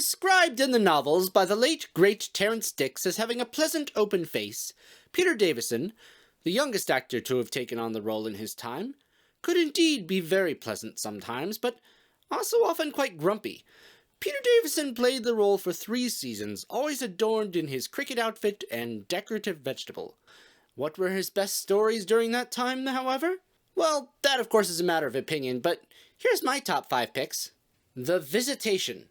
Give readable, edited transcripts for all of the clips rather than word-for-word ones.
Described in the novels by the late great Terrance Dicks as having a pleasant open face, Peter Davison, the youngest actor to have taken on the role in his time, could indeed be very pleasant sometimes, but also often quite grumpy. Peter Davison played the role for 3 seasons, always adorned in his cricket outfit and decorative vegetable. What were his best stories during that time, however? Well, that of course is a matter of opinion, but here's my top 5 picks. The Visitation.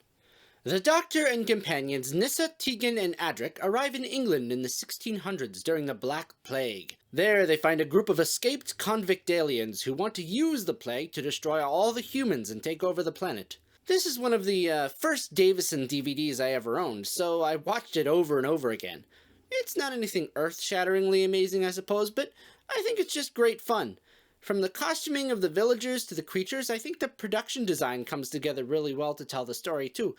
The Doctor and companions Nyssa, Tegan, and Adric arrive in England in the 1600s during the Black Plague. There they find a group of escaped convict aliens who want to use the plague to destroy all the humans and take over the planet. This is one of the first Davison DVDs I ever owned, so I watched it over and over again. It's not anything earth-shatteringly amazing, I suppose, but I think it's just great fun. From the costuming of the villagers to the creatures, I think the production design comes together really well to tell the story, too.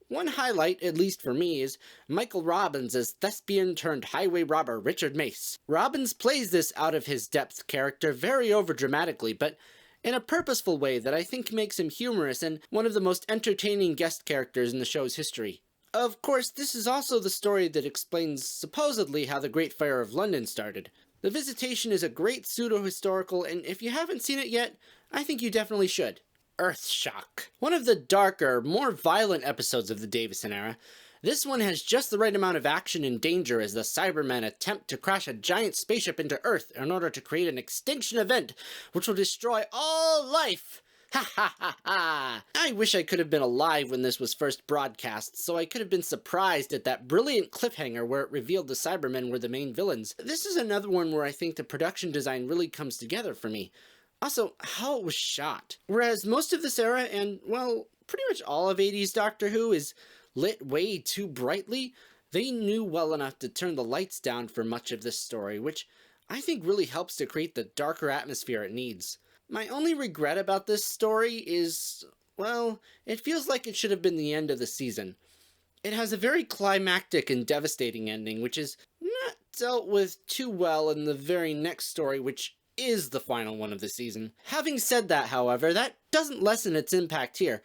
One highlight, at least for me, is Michael Robbins as thespian-turned-highway robber Richard Mace. Robbins plays this out-of-his-depth character very overdramatically, but in a purposeful way that I think makes him humorous and one of the most entertaining guest characters in the show's history. Of course, this is also the story that explains, supposedly, how the Great Fire of London started. The Visitation is a great pseudo-historical, and if you haven't seen it yet, I think you definitely should. Earthshock. One of the darker, more violent episodes of the Davison era, this one has just the right amount of action and danger as the Cybermen attempt to crash a giant spaceship into Earth in order to create an extinction event which will destroy all life. Ha ha ha ha! I wish I could have been alive when this was first broadcast, so I could have been surprised at that brilliant cliffhanger where it revealed the Cybermen were the main villains. This is another one where I think the production design really comes together for me. Also, how it was shot. Whereas most of this era, and, well, pretty much all of 80s Doctor Who is lit way too brightly, they knew well enough to turn the lights down for much of this story, which I think really helps to create the darker atmosphere it needs. My only regret about this story is, well, it feels like it should have been the end of the season. It has a very climactic and devastating ending, which is not dealt with too well in the very next story, which is the final one of the season. Having said that, however, that doesn't lessen its impact here.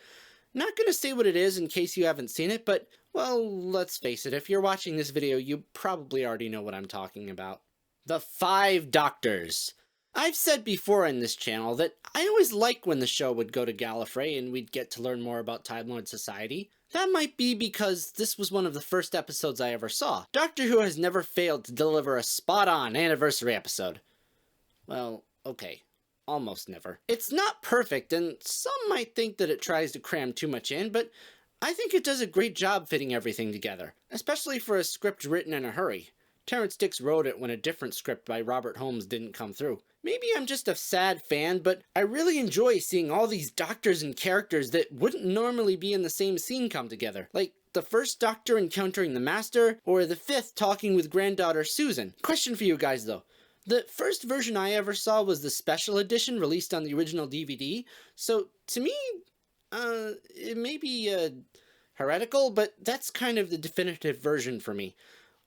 Not gonna say what it is in case you haven't seen it, but, well, let's face it, if you're watching this video, you probably already know what I'm talking about. The 5 Doctors. I've said before in this channel that I always liked when the show would go to Gallifrey and we'd get to learn more about Tidelord Society. That might be because this was one of the first episodes I ever saw. Doctor Who has never failed to deliver a spot-on anniversary episode. Well, okay, almost never. It's not perfect, and some might think that it tries to cram too much in, but I think it does a great job fitting everything together, especially for a script written in a hurry. Terrance Dicks wrote it when a different script by Robert Holmes didn't come through. Maybe I'm just a sad fan, but I really enjoy seeing all these doctors and characters that wouldn't normally be in the same scene come together. Like the first Doctor encountering the Master, or the 5th talking with granddaughter Susan. Question for you guys though. The first version I ever saw was the special edition released on the original DVD, so to me, it may be heretical, but that's kind of the definitive version for me.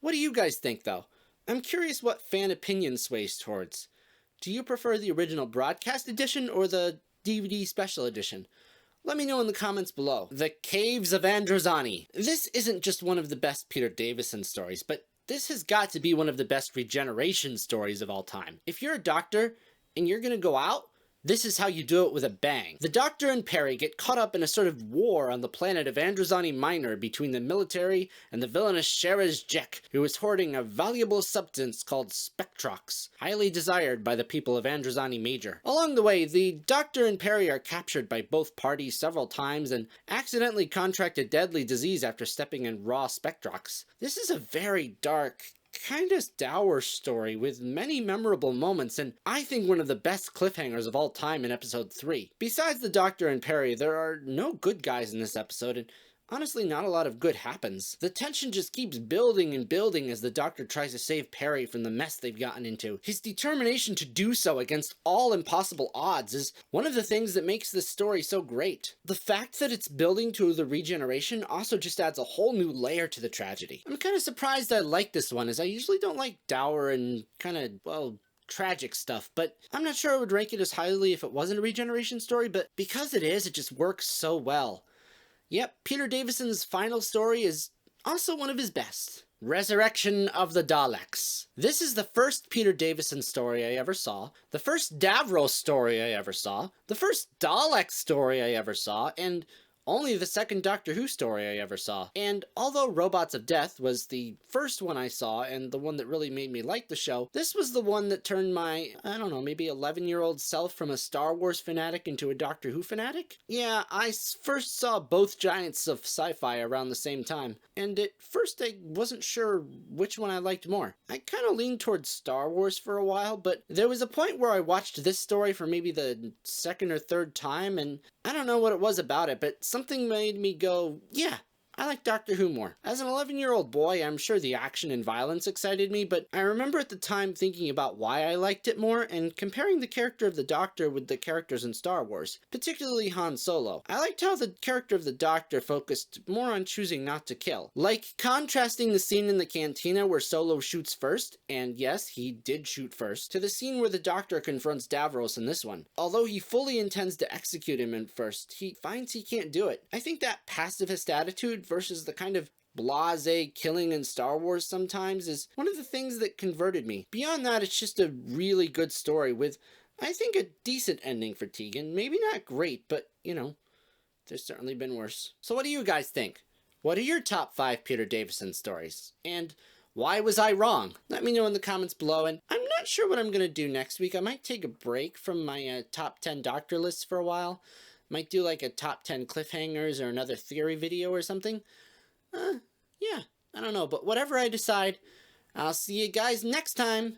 What do you guys think though? I'm curious what fan opinion sways towards. Do you prefer the original broadcast edition or the DVD special edition? Let me know in the comments below. The Caves of Androzani. This isn't just one of the best Peter Davison stories, but this has got to be one of the best regeneration stories of all time. If you're a doctor and you're gonna go out, this is how you do it with a bang. The Doctor and Peri get caught up in a sort of war on the planet of Androzani Minor between the military and the villainous Sherez Jek, who is hoarding a valuable substance called Spectrox, highly desired by the people of Androzani Major. Along the way, the Doctor and Peri are captured by both parties several times and accidentally contract a deadly disease after stepping in raw Spectrox. This is a very dark, kind of dour story with many memorable moments, and I think one of the best cliffhangers of all time in episode 3. Besides the Doctor and Peri, there are no good guys in this episode, and honestly not a lot of good happens. The tension just keeps building and building as the Doctor tries to save Peri from the mess they've gotten into. His determination to do so against all impossible odds is one of the things that makes this story so great. The fact that it's building to the regeneration also just adds a whole new layer to the tragedy. I'm kind of surprised I like this one, as I usually don't like dour and kind of, well, tragic stuff, but I'm not sure I would rank it as highly if it wasn't a regeneration story, but because it is, it just works so well. Yep, Peter Davison's final story is also one of his best. Resurrection of the Daleks. This is the first Peter Davison story I ever saw, the first Davros story I ever saw, the first Dalek story I ever saw, and only the second Doctor Who story I ever saw. And although Robots of Death was the first one I saw and the one that really made me like the show, this was the one that turned my, I don't know, maybe 11-year-old self from a Star Wars fanatic into a Doctor Who fanatic? Yeah, I first saw both giants of sci-fi around the same time, and at first I wasn't sure which one I liked more. I kind of leaned towards Star Wars for a while, but there was a point where I watched this story for maybe the second or third time, and I don't know what it was about it, but something made me go, yeah, I like Doctor Who more. As an 11-year-old boy, I'm sure the action and violence excited me, but I remember at the time thinking about why I liked it more and comparing the character of the Doctor with the characters in Star Wars, particularly Han Solo. I liked how the character of the Doctor focused more on choosing not to kill. Like contrasting the scene in the cantina where Solo shoots first, and yes, he did shoot first, to the scene where the Doctor confronts Davros in this one. Although he fully intends to execute him at first, he finds he can't do it. I think that pacifist attitude versus the kind of blasé killing in Star Wars sometimes is one of the things that converted me. Beyond that, it's just a really good story with, I think, a decent ending for Tegan. Maybe not great, but, you know, there's certainly been worse. So what do you guys think? What are your top 5 Peter Davison stories? And why was I wrong? Let me know in the comments below, and I'm not sure what I'm going to do next week. I might take a break from my top 10 Doctor lists for a while. Might do like a top 10 cliffhangers or another theory video or something. Yeah, I don't know, but whatever I decide, I'll see you guys next time.